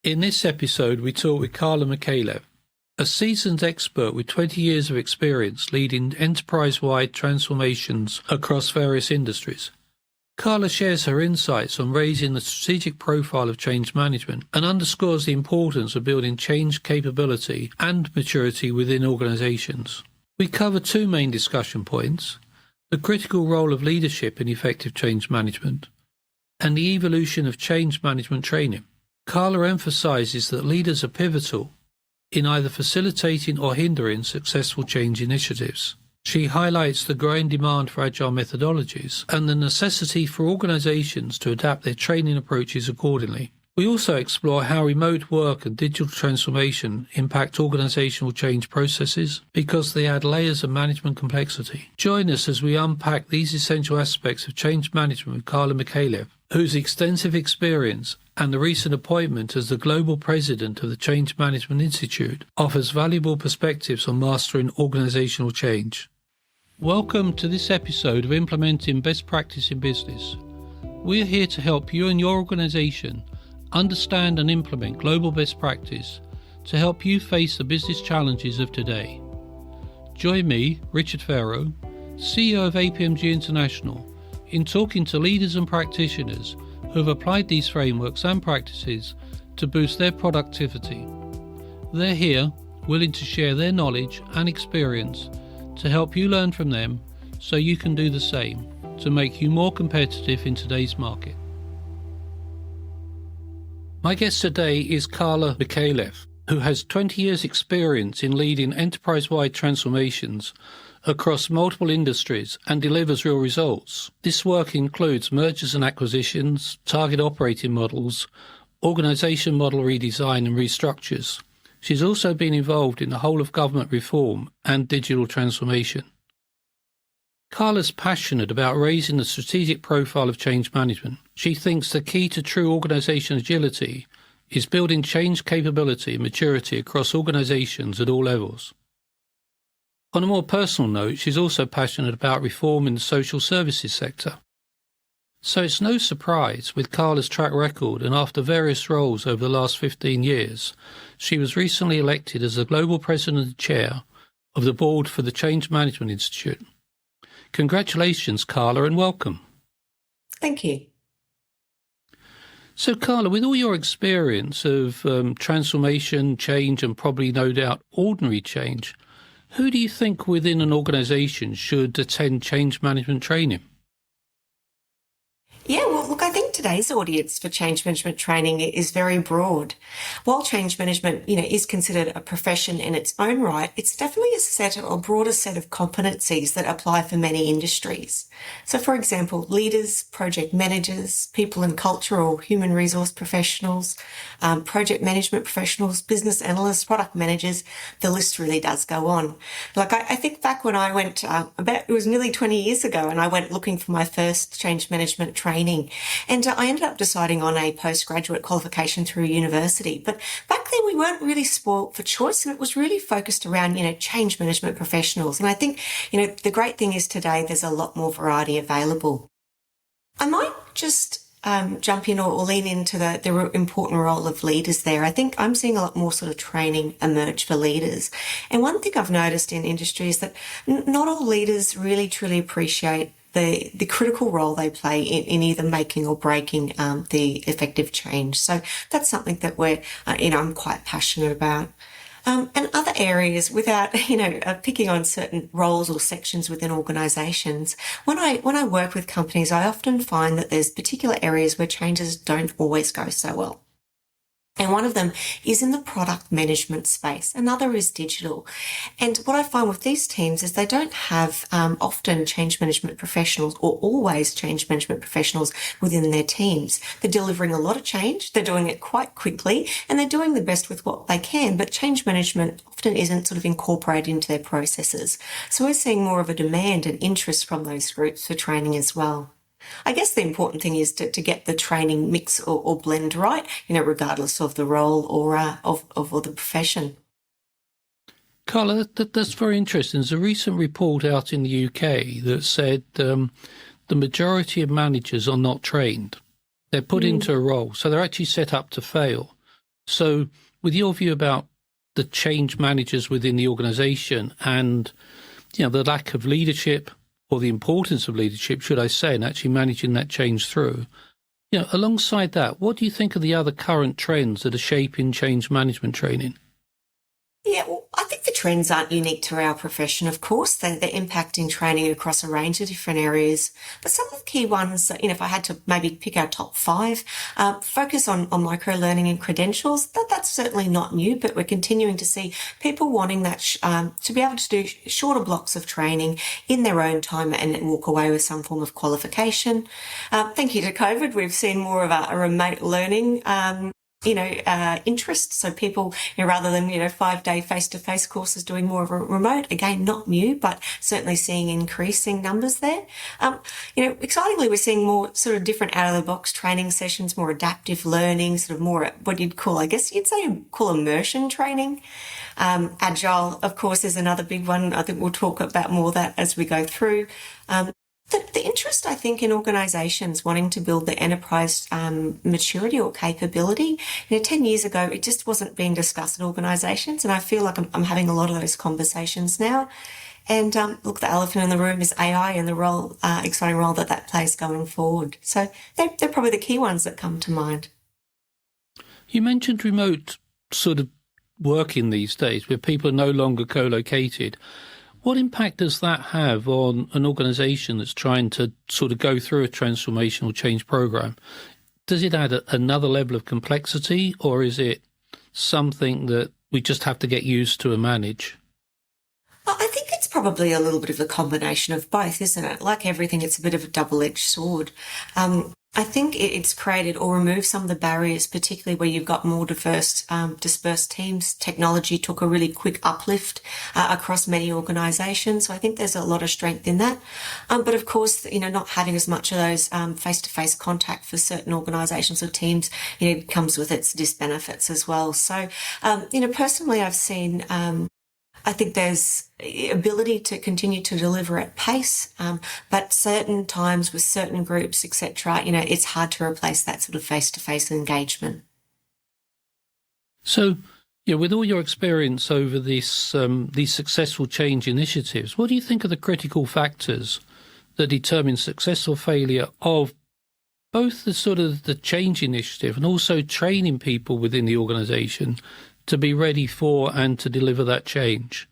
In this episode, we talk with Karla Micallef, a seasoned expert with 20 years of experience leading enterprise-wide transformations across various industries. Karla shares her insights on raising the strategic profile of change management and underscores the importance of building change capability and maturity within organizations. We cover two main discussion points: the critical role of leadership in effective change management and the evolution of change management training. Karla emphasizes that leaders are pivotal in either facilitating or hindering successful change initiatives. She highlights the growing demand for agile methodologies and the necessity for organizations to adapt their training approaches accordingly. We also explore how remote work and digital transformation impact organizational change processes because they add layers of management complexity. Join us as we unpack these essential aspects of change management with Karla Micallef, whose extensive experience and the recent appointment as the Global President of the Change Management Institute offers valuable perspectives on mastering organizational change. Welcome to this episode of Implementing Best Practice in Business. We're here to help you and your organization understand and implement global best practice to help you face the business challenges of today. Join me, Richard Pharro, CEO of APMG International, in talking to leaders and practitioners who have applied these frameworks and practices to boost their productivity. They're here, willing to share their knowledge and experience to help you learn from them so you can do the same to make you more competitive in today's market. My guest today is Karla Micallef, who has 20 years' experience in leading enterprise-wide transformations across multiple industries and delivers real results. This work includes mergers and acquisitions, target operating models, organisation model redesign and restructures. She's also been involved in the whole of government reform and digital transformation. Karla's passionate about raising the strategic profile of change management. She thinks the key to true organisation agility is building change capability and maturity across organisations at all levels. On a more personal note, she's also passionate about reform in the social services sector. So it's no surprise, with Karla's track record and after various roles over the last 15 years, she was recently elected as the Global President and Chair of the Board for the Change Management Institute. Congratulations, Karla, and welcome. Thank you. So, Karla, with all your experience of transformation, change, and probably no doubt ordinary change, who do you think within an organisation should attend change management training? Yeah, well, look, I think today's audience for change management training is very broad. While change management, is considered a profession in its own right, it's definitely a broader set of competencies that apply for many industries. So, for example, leaders, project managers, people and culture or human resource professionals, project management professionals, business analysts, product managers, the list really does go on. Like, I think back when I went, it was nearly 20 years ago, and I went looking for my first change management training. And I ended up deciding on a postgraduate qualification through university. But back then we weren't really spoilt for choice, and it was really focused around, change management professionals. And I think, the great thing is today there's a lot more variety available. I might just jump in or lean into the important role of leaders there. I think I'm seeing a lot more sort of training emerge for leaders. And one thing I've noticed in industry is that not all leaders really truly appreciate the critical role they play in either making or breaking the effective change. So that's something that I'm quite passionate about. And other areas, without picking on certain roles or sections within organisations, when I work with companies, I often find that there's particular areas where changes don't always go so well. And one of them is in the product management space. Another is digital. And what I find with these teams is they don't have often change management professionals or always change management professionals within their teams. They're delivering a lot of change. They're doing it quite quickly and they're doing the best with what they can. But change management often isn't sort of incorporated into their processes. So we're seeing more of a demand and interest from those groups for training as well. I guess the important thing is to get the training mix or blend right, regardless of the role or the profession. Karla, that's very interesting. There's a recent report out in the UK that said the majority of managers are not trained. They're put into a role, so they're actually set up to fail. So with your view about the change managers within the organisation and, the lack of leadership, or the importance of leadership, should I say, and actually managing that change through, alongside that, what do you think are the other current trends that are shaping change management training? Yeah, well, I think the trends aren't unique to our profession, of course. They're impacting training across a range of different areas. But some of the key ones, that, if I had to maybe pick our top five, focus on micro-learning and credentials. That's certainly not new, but we're continuing to see people wanting that to be able to do shorter blocks of training in their own time and walk away with some form of qualification. Thank you to COVID, we've seen more of a remote learning interest. So people, rather than, 5-day face-to-face courses, doing more of a remote, again, not new, but certainly seeing increasing numbers there. Excitingly, we're seeing more sort of different out-of-the-box training sessions, more adaptive learning, sort of more what you'd call, immersion training. Agile, of course, is another big one. I think we'll talk about more of that as we go through. The interest, I think, in organisations wanting to build the enterprise maturity or capability, 10 years ago, it just wasn't being discussed in organisations, and I feel like I'm having a lot of those conversations now. And look, the elephant in the room is AI and the exciting role that plays going forward. So they're probably the key ones that come to mind. You mentioned remote sort of working these days, where people are no longer co-located. What impact does that have on an organisation that's trying to sort of go through a transformational change program? Does it add another level of complexity, or is it something that we just have to get used to and manage? I think it's probably a little bit of a combination of both, isn't it? Like everything, it's a bit of a double-edged sword. I think it's created or removed some of the barriers, particularly where you've got more diverse, dispersed teams. Technology took a really quick uplift across many organisations. So I think there's a lot of strength in that. But of course, not having as much of those face-to-face contact for certain organisations or teams, comes with its disbenefits as well. So, personally, I've seen I think there's ability to continue to deliver at pace, but certain times with certain groups, etc., it's hard to replace that sort of face-to-face engagement. So, with all your experience over these successful change initiatives, what do you think are the critical factors that determine success or failure of both the sort of the change initiative and also training people within the organisation to be ready for and to deliver that change?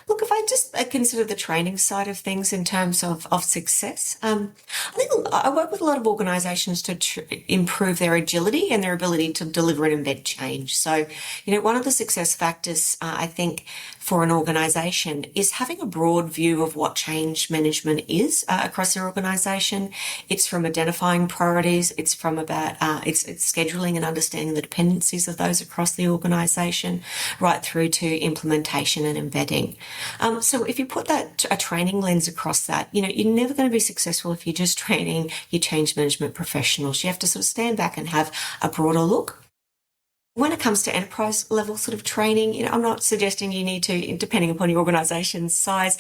Look, if I just consider the training side of things in terms of success, I think I work with a lot of organisations to improve their agility and their ability to deliver and embed change. So, one of the success factors, I think, for an organisation is having a broad view of what change management is across their organisation. It's from identifying priorities. It's from about it's scheduling and understanding the dependencies of those across the organisation, right through to implementation and embedding. So if you put a training lens across that, you're never going to be successful if you're just training your change management professionals. You have to sort of stand back and have a broader look. When it comes to enterprise level sort of training, I'm not suggesting you need to, depending upon your organisation's size,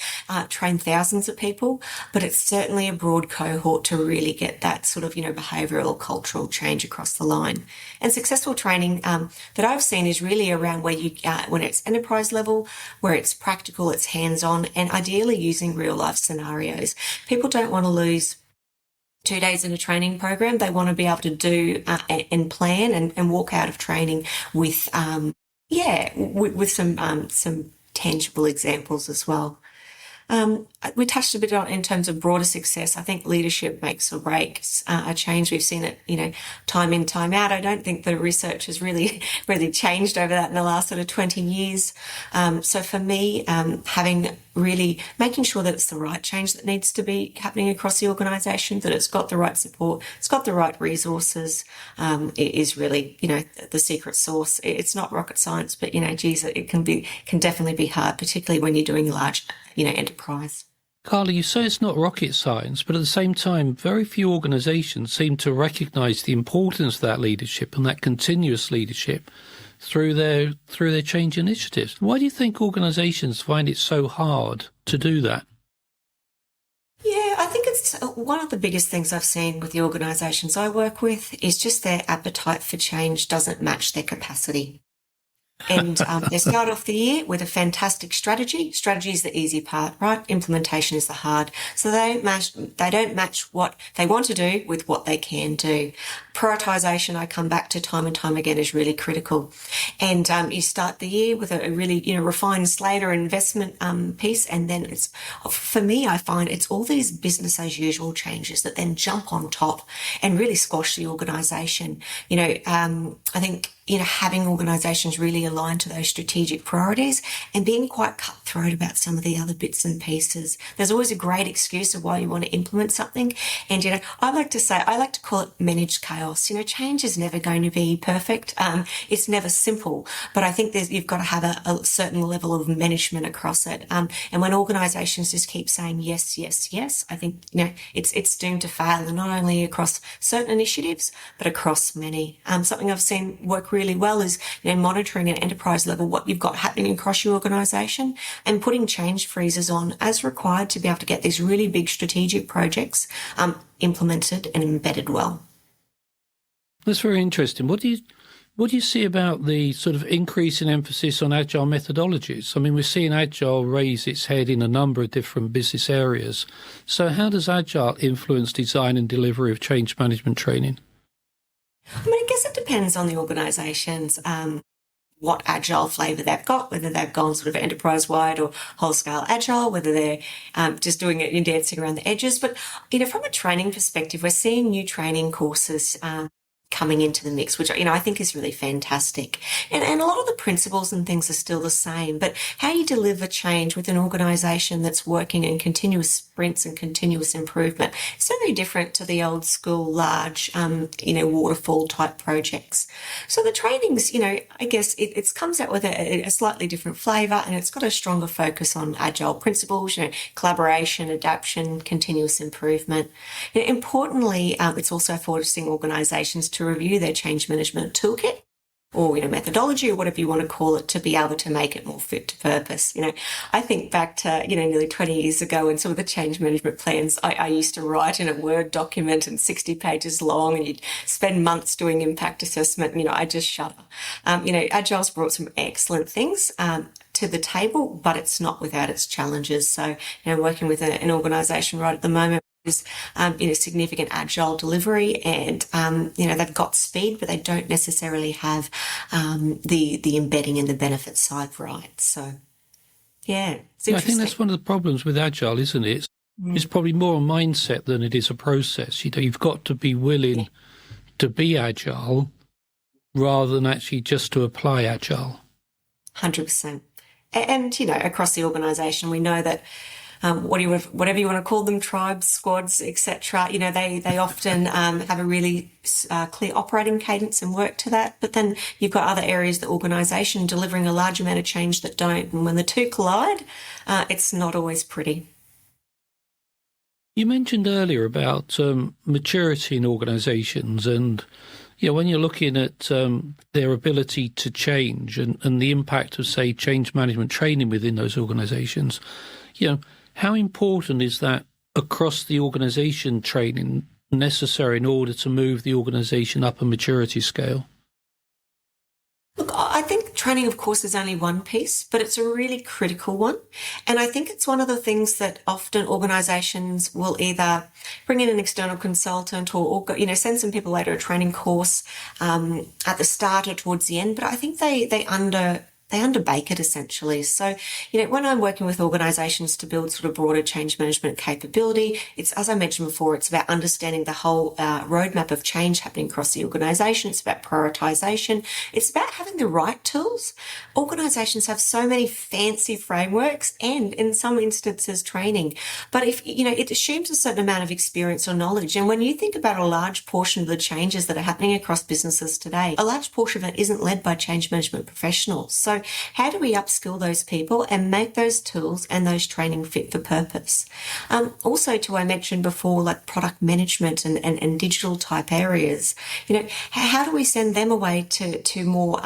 train thousands of people, but it's certainly a broad cohort to really get that sort of, behavioural or cultural change across the line. And successful training that I've seen is really around where when it's enterprise level, where it's practical, it's hands-on, and ideally using real life scenarios. People don't want to lose 2 days in a training program. They want to be able to do and plan and walk out of training with some tangible examples as well. We touched a bit on in terms of broader success. I think leadership makes or breaks a change. We've seen it, time in, time out. I don't think the research has really changed over that in the last sort of 20 years. So for me, making sure that it's the right change that needs to be happening across the organisation, that it's got the right support, it's got the right resources, it is really, the secret sauce. It's not rocket science, but, it can definitely be hard, particularly when you're doing large, enterprise. Karla, you say it's not rocket science, but at the same time, very few organisations seem to recognise the importance of that leadership and that continuous leadership through their change initiatives. Why do you think organisations find it so hard to do that? Yeah, I think it's one of the biggest things I've seen with the organisations I work with is just their appetite for change doesn't match their capacity. And they start off the year with a fantastic strategy. Strategy is the easy part, right? Implementation is the hard. So they don't match what they want to do with what they can do. Prioritisation, I come back to time and time again, is really critical. And you start the year with a really, refined slate or investment piece, and then for me, I find it's all these business as usual changes that then jump on top and really squash the organisation. I think having organisations really aligned to those strategic priorities and being quite cutthroat about some of the other bits and pieces. There's always a great excuse of why you want to implement something. And, I like to call it managed chaos. Change is never going to be perfect. It's never simple, but I think you've got to have a certain level of management across it. And when organisations just keep saying yes, yes, yes, I think, it's doomed to fail, and not only across certain initiatives, but across many. Something I've seen work really well is monitoring at enterprise level what you've got happening across your organisation and putting change freezes on as required to be able to get these really big strategic projects implemented and embedded well. That's very interesting. What do you see about the sort of increase in emphasis on agile methodologies? I mean, we're seeing agile raise its head in a number of different business areas. So how does agile influence design and delivery of change management training? I guess it depends on the organisations, what agile flavour they've got, whether they've gone sort of enterprise-wide or whole-scale agile, whether they're just doing it and dancing around the edges. But, from a training perspective, we're seeing new training courses coming into the mix, which, I think is really fantastic. And a lot of the principles and things are still the same, but how you deliver change with an organisation that's working in continuous sprints and continuous improvement is very different to the old school large, waterfall type projects. So the trainings, I guess it comes out with a slightly different flavour, and it's got a stronger focus on agile principles, collaboration, adaptation, continuous improvement. Importantly, it's also forcing organisations to review their change management toolkit or methodology or whatever you want to call it to be able to make it more fit to purpose. I think back to nearly 20 years ago, and some of the change management plans I used to write in a Word document and 60 pages long, and you'd spend months doing impact assessment. I just shudder. Agile's brought some excellent things to the table, but it's not without its challenges. So, working with an organisation right at the moment is, significant agile delivery, and, they've got speed, but they don't necessarily have the embedding and the benefit side right. So, yeah, it's interesting. I think that's one of the problems with agile, isn't it? It's probably more a mindset than it is a process. You've got to be willing to be agile rather than actually just to apply agile. 100%. And, across the organisation, we know that whatever you want to call them, tribes, squads, etc., they often have a really clear operating cadence and work to that. But then you've got other areas of the organisation delivering a large amount of change that don't. And when the two collide, it's not always pretty. You mentioned earlier about maturity in organisations, and when you're looking at their ability to change and the impact of, say, change management training within those organisations, how important is that across the organisation training necessary in order to move the organisation up a maturity scale? Look, I think training, of course, is only one piece, but it's a really critical one. And I think it's one of the things that often organisations will either bring in an external consultant or send some people later a training course at the start or towards the end. But I think they underbake it essentially. So, when I'm working with organisations to build sort of broader change management capability, it's, as I mentioned before, it's about understanding the whole roadmap of change happening across the organisation. It's about prioritisation. It's about having the right tools. Organisations have so many fancy frameworks and, in some instances, training. But if, it assumes a certain amount of experience or knowledge. And when you think about a large portion of the changes that are happening across businesses today, a large portion of it isn't led by change management professionals. So So how do we upskill those people and make those tools and those training fit for purpose? Also, I mentioned before, like product management and digital type areas, how do we send them away to more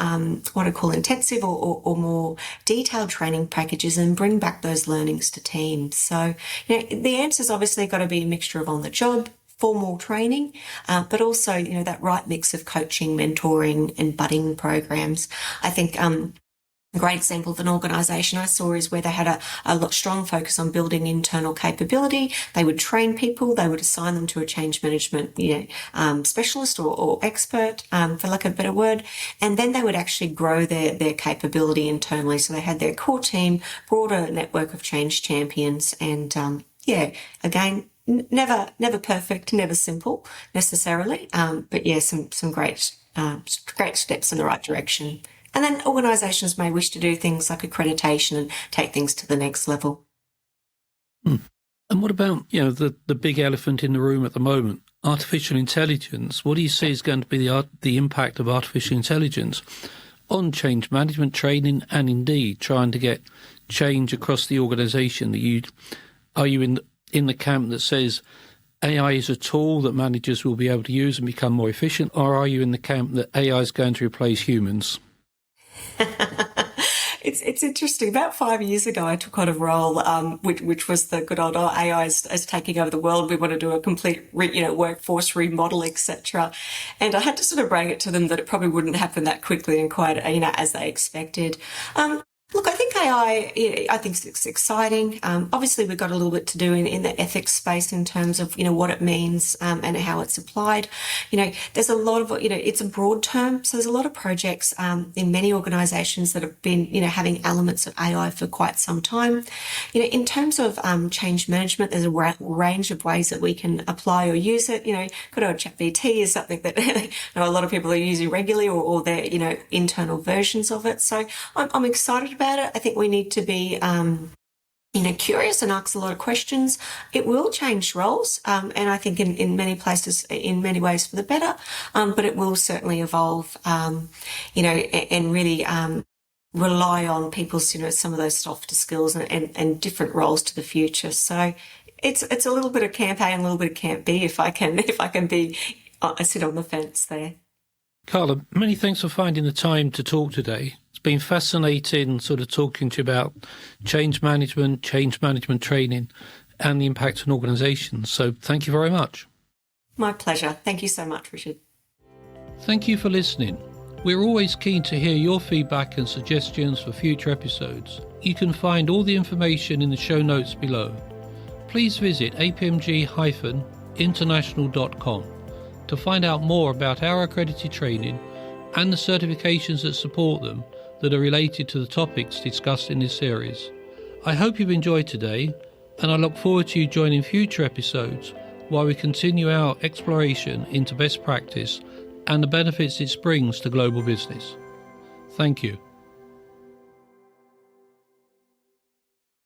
what I call intensive or more detailed training packages and bring back those learnings to teams? So, the answer's obviously got to be a mixture of on the job, formal training, but also, that right mix of coaching, mentoring and budding programs. I think a great example of an organisation I saw is where they had a strong focus on building internal capability. They would train people, they would assign them to a change management, specialist or expert, for lack of a better word, and then they would actually grow their capability internally. So they had their core team, broader network of change champions, and again, never perfect, never simple necessarily, but some great steps in the right direction. And then organisations may wish to do things like accreditation and take things to the next level. And what about, the big elephant in the room at the moment, artificial intelligence? What do you see is going to be the impact of artificial intelligence on change management training and indeed trying to get change across the organisation? Are you in the camp that says AI is a tool that managers will be able to use and become more efficient, or are you in the camp that AI is going to replace humans? It's interesting. About 5 years ago, I took on a role, which was the good old AI is taking over the world. We want to do a complete, workforce remodel, etc. And I had to sort of bring it to them that it probably wouldn't happen that quickly and quite, as they expected. Look, I think AI, I think it's exciting. Obviously, we've got a little bit to do in the ethics space in terms of, what it means and how it's applied. There's a lot of, it's a broad term. So there's a lot of projects in many organisations that have been, having elements of AI for quite some time. In terms of change management, there's a range of ways that we can apply or use it. Good old ChatGPT is something that a lot of people are using regularly or their, internal versions of it. So I'm excited about it. I think we need to be, curious and ask a lot of questions. It will change roles, and I think in many places, in many ways for the better, but it will certainly evolve, and really rely on people's, some of those softer skills and different roles to the future. So it's a little bit of camp A and a little bit of camp B if I can be sit on the fence there. Karla, many thanks for finding the time to talk today. It's been fascinating sort of talking to you about change management training and the impact on organisations. So thank you very much. My pleasure. Thank you so much, Richard. Thank you for listening. We're always keen to hear your feedback and suggestions for future episodes. You can find all the information in the show notes below. Please visit apmg-international.com to find out more about our accredited training and the certifications that support them that are related to the topics discussed in this series. I hope you've enjoyed today, and I look forward to you joining future episodes while we continue our exploration into best practice and the benefits it brings to global business. Thank you.